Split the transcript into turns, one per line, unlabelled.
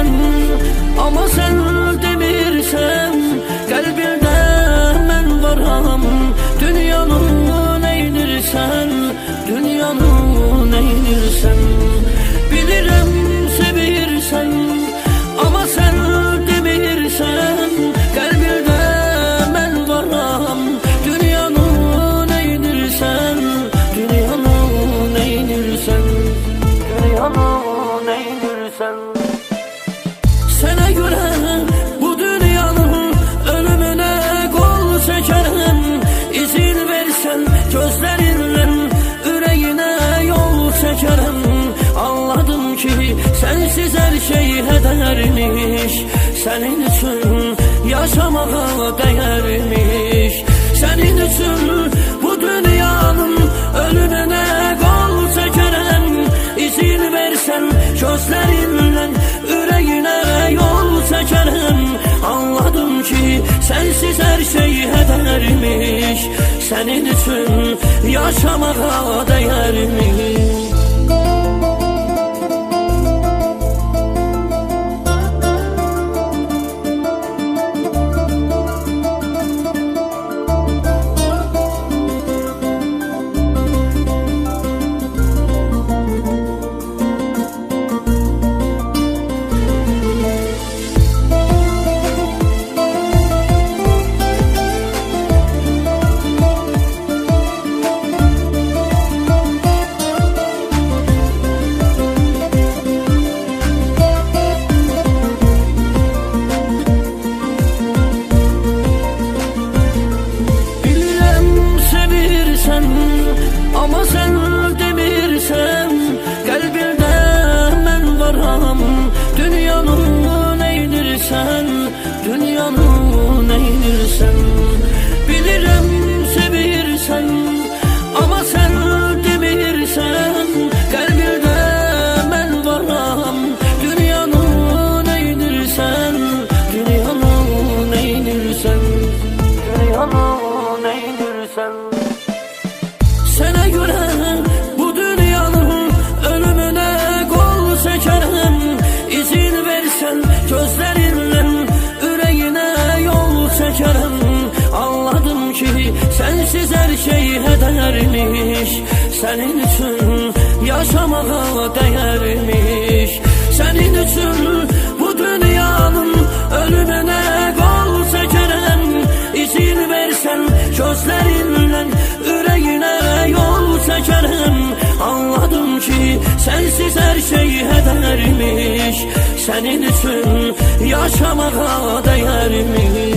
sevirsen, ama sen demirsen, kalbimde ben varam. Dünyanın eynirsen, dünyanın eynirsen, bilirim sevirsen, ama sen demirsen, kalbimde ben varam. Dünyanın eynirsen, dünyanın eynirsen, dünyanın eynirsen. Sana göre bu dünyanın ölümüne kol çekerim. İzin versen gözlerinle yüreğine yol çekerim. Anladım ki sensiz her şey edermiş, senin için yaşamaya değermiş. Senin için bu dünyanın ölümüne kol çekerim. İzin versen gözlerinle yüreğine yol çekerim. Anladım ki sensiz her şey edermiş, senin için yaşamaya değermiş. Ama sen demirsen, kalbimde ben varam. Dünyanın eynirsen, dünyanın eynirsen, bilirim sevirsen, ama sen demirsen, kalbimde ben varam. Dünyanın eynirsen, dünyanın eynirsen, dünyanın eynirsen. Sana göre bu dünyanın ölümüne kol çekerim. İzin versen gözlerinle yüreğine yol çekerim. Anladım ki sensiz her şey edermiş, senin için yaşamaya değermiş. Senin için bu dünyanın ölümüne kol çekerim. İzin versen gözlerinle yüreğine yol çekerim. Anladım ki sensiz her şey edermiş, senin için yaşamaya değermiş.